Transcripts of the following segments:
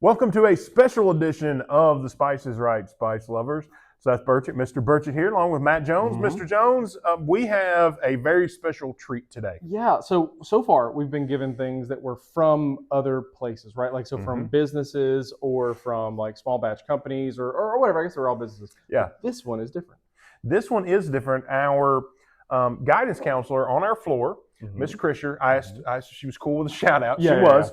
Welcome to a special edition of The Spice is Right, Spice Lovers. Seth Burchett, Mr. Burchett here, along with Matt Jones. Mr. Jones, we have a very special treat today. Yeah, so far we've been given things that were from other places, right? Like, from businesses or from like small batch companies or whatever. I guess they're all businesses. Yeah. But this one is different. This one is different. Our guidance counselor on our floor, Miss Krisher, I asked if she was cool with a shout out. She was.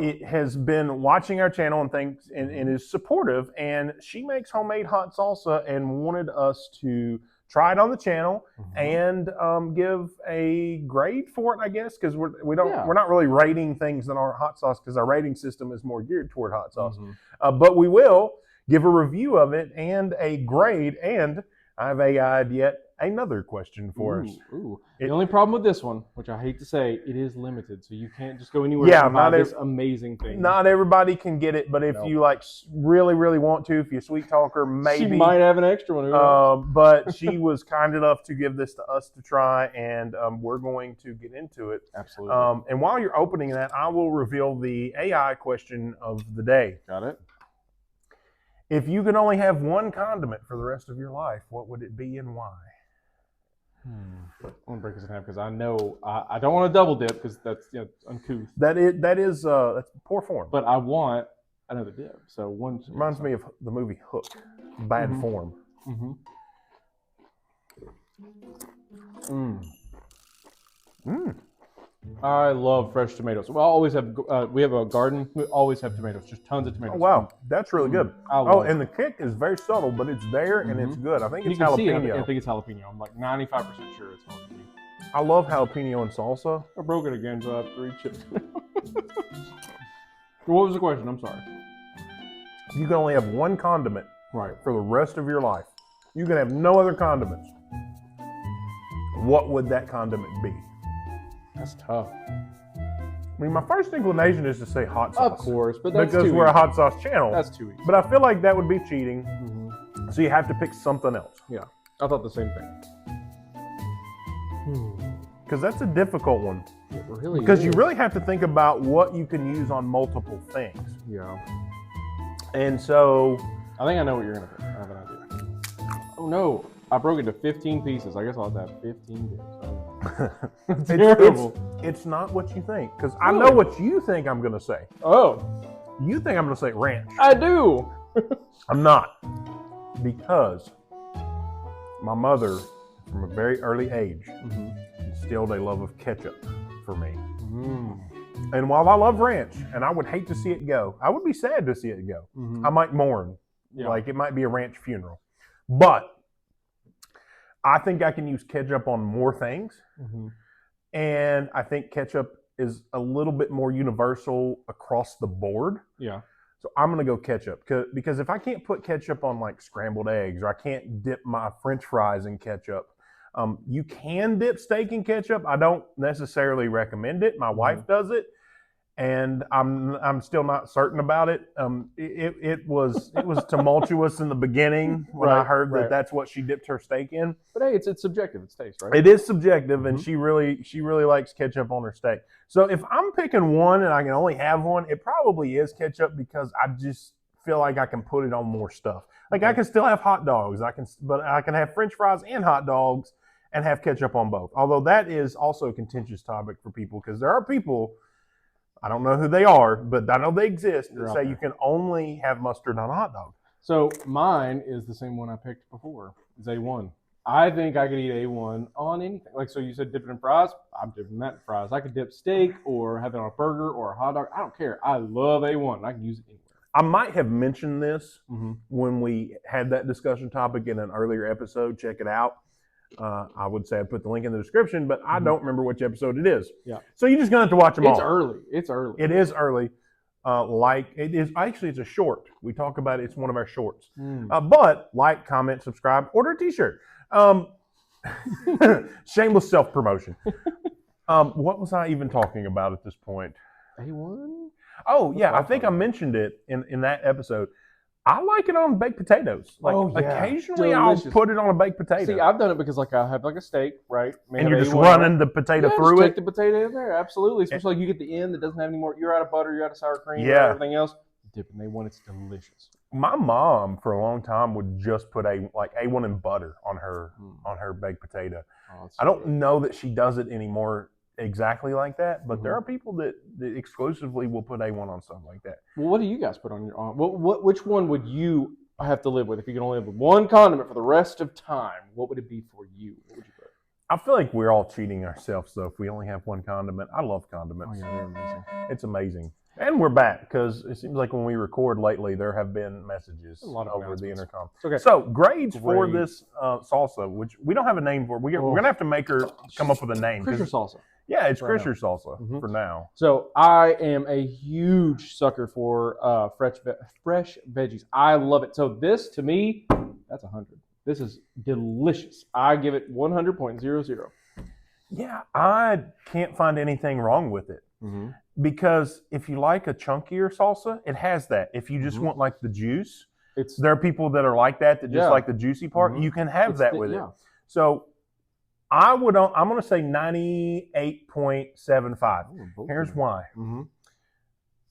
It has been watching our channel and things and is supportive, and she makes homemade hot salsa and wanted us to try it on the channel and give a grade for it, I guess, because we're not really rating things in our hot sauce because our rating system is more geared toward hot sauce. But we will give a review of it and a grade, and I've AI'd yet another question for us. The only problem with this one, which I hate to say, it is limited, so you can't just go anywhere and buy this amazing thing. Not everybody can get it, but if you really, really want to, if you're a sweet talker, maybe. She might have an extra one. But she was kind enough to give this to us to try, and we're going to get into it. Absolutely. And while you're opening that, I will reveal the AI question of the day. Got it. If you could only have one condiment for the rest of your life, what would it be and why? I'm gonna break this in half because I know I don't want to double dip because that's uncouth. That's poor form. But I want another dip. So one reminds me of the movie Hook. Bad form. I love fresh tomatoes. We always have. We have a garden. We always have tomatoes. Just tons of tomatoes. Oh, wow, that's really good. And the kick is very subtle, but it's there and it's good. I think it's jalapeno. I think it's jalapeno. I'm like 95% sure it's jalapeno. I love jalapeno and salsa. I broke it again, so I have 3 chips. What was the question? I'm sorry. You can only have one condiment for the rest of your life. You can have no other condiments. What would that condiment be? That's tough. I mean, my first inclination is to say hot sauce. Of course, but that's because we're a hot sauce channel. That's too easy. But I feel like that would be cheating. So you have to pick something else. Yeah, I thought the same thing. Because that's a difficult one. It really because is. You really have to think about what you can use on multiple things. Yeah. And so I think I know what you're gonna pick. I have an idea. Oh no. I broke it to 15 pieces. I guess I'll have to have 15 dips. Terrible. It's not what you think. Because I know what you think I'm going to say. Oh. You think I'm going to say ranch. I do. I'm not. Because my mother, from a very early age, instilled a love of ketchup for me. And while I love ranch, and I would hate to see it go, I would be sad to see it go. I might mourn. Like it might be a ranch funeral. But I think I can use ketchup on more things. And I think ketchup is a little bit more universal across the board. Yeah. So I'm going to go ketchup. Because if I can't put ketchup on like scrambled eggs, or I can't dip my French fries in ketchup, you can dip steak in ketchup. I don't necessarily recommend it. My wife does it. And I'm still not certain about it. It was tumultuous in the beginning when I heard that that's what she dipped her steak in. But hey, it's subjective. It's taste, right? It is subjective, and she really likes ketchup on her steak. So if I'm picking one and I can only have one, it probably is ketchup because I just feel like I can put it on more stuff. Like I can still have hot dogs. But I can have French fries and hot dogs and have ketchup on both. Although that is also a contentious topic for people because there are people. I don't know who they are, but I know they exist that say you can only have mustard on a hot dog. So mine is the same one I picked before. It's A1. I think I could eat A1 on anything. Like, so you said dip it in fries. I'm dipping that in fries. I could dip steak or have it on a burger or a hot dog. I don't care. I love A1. I can use it anywhere. I might have mentioned this when we had that discussion topic in an earlier episode. Check it out. I would say I put the link in the description, but I don't remember which episode it is. Yeah. So you're just going to have to watch them all. It's early. It's early. It is early. It's a short. We talk about it. It's one of our shorts. But like, comment, subscribe, order a t-shirt. Shameless self-promotion. What was I even talking about at this point? A1? Oh, yeah. I think I mentioned it in that episode. I like it on baked potatoes. Like occasionally I'll put it on a baked potato. See, I've done it because like I have like a steak, right? And you're just running the potato through it. Take the potato in there, absolutely. Especially like you get the end that doesn't have any more. You're out of butter, you're out of sour cream, you're out of everything else. Dip in A1, it's delicious. My mom for a long time would just put A1 and butter on her baked potato. Oh, I don't know that she does it anymore exactly like that, but there are people that exclusively will put A1 on stuff like that. Well, what do you guys put on your which one would you have to live with if you could only live with one condiment for the rest of time? What would it be for you? What would you put? I feel like we're all cheating ourselves though if we only have one condiment. I love condiments. Oh yeah, they're amazing. It's amazing. And we're back because it seems like when we record lately, there have been messages over the intercom. Okay. So grades for this salsa, which we don't have a name for. We're going to have to make her come up with a name. Krisher salsa. Yeah, it's Krisher salsa for now. So I am a huge sucker for fresh veggies. I love it. So this, to me, that's 100. This is delicious. I give it 100.00. Yeah, I can't find anything wrong with it. Because if you like a chunkier salsa, it has that. If you just want like the juice, there are people that are like that just like the juicy part. You can have that with it. So I'm going to say 98.75. Here's why.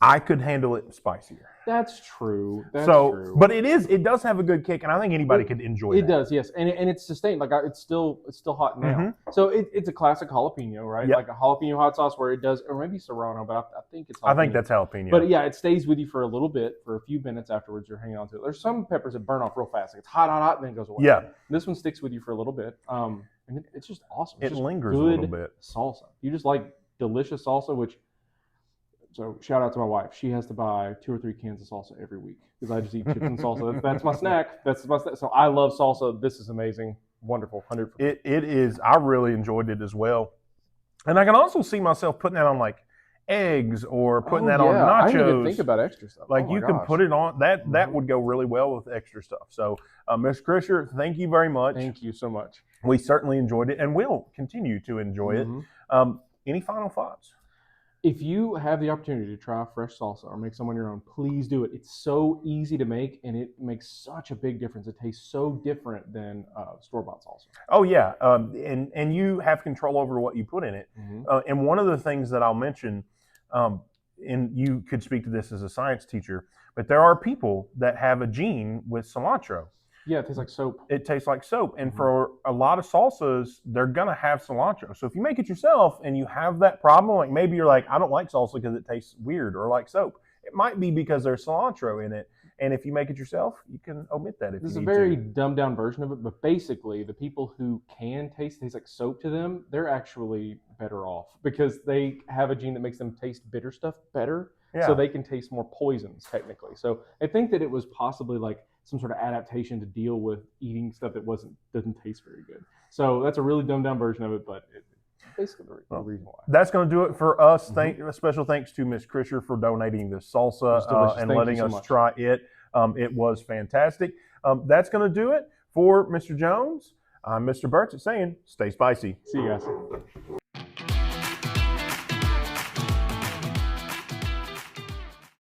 I could handle it spicier. That's true. That's true. But it does have a good kick, and I think anybody could enjoy it. It does, yes, and it's sustained. Like it's still hot now. So it's a classic jalapeno, right? Like a jalapeno hot sauce where it does, or maybe serrano, but I think it's jalapeno. I think that's jalapeno. But yeah, it stays with you for a little bit, for a few minutes afterwards. You're hanging on to it. There's some peppers that burn off real fast. Like it's hot, and then it goes away. Yeah. This one sticks with you for a little bit, and it's just awesome. It lingers a little bit. Salsa. You just like delicious salsa, which. So shout out to my wife. She has to buy 2 or 3 cans of salsa every week because I just eat chips and salsa. That's my snack. That's my snack. So I love salsa. This is amazing. Wonderful. 100%. It is. I really enjoyed it as well. And I can also see myself putting that on like eggs or putting that on nachos. I didn't even think about extra stuff. Like you can put it on. That would go really well with extra stuff. So Ms. Krisher, thank you very much. Thank you so much. We certainly enjoyed it and we'll continue to enjoy it. Any final thoughts? If you have the opportunity to try fresh salsa or make some on your own, please do it. It's so easy to make, and it makes such a big difference. It tastes so different than store-bought salsa. Oh, yeah. And you have control over what you put in it. And one of the things that I'll mention, and you could speak to this as a science teacher, but there are people that have a gene with cilantro. Yeah, it tastes like soap. It tastes like soap. And for a lot of salsas, they're going to have cilantro. So if you make it yourself and you have that problem, like maybe you're like, I don't like salsa because it tastes weird or like soap. It might be because there's cilantro in it. And if you make it yourself, you can omit that if you need to. This is a very dumbed down version of it, but basically the people who can taste like soap to them, they're actually better off because they have a gene that makes them taste bitter stuff better. Yeah. So they can taste more poisons technically. So I think that it was possibly like some sort of adaptation to deal with eating stuff that doesn't taste very good. So that's a really dumbed down version of it, but it's basically the reason why. That's going to do it for us. Special thanks to Ms. Krisher for donating this salsa and letting us try it. It was fantastic. That's going to do it for Mr. Jones. I'm Mr. Burchett saying, stay spicy. See you guys.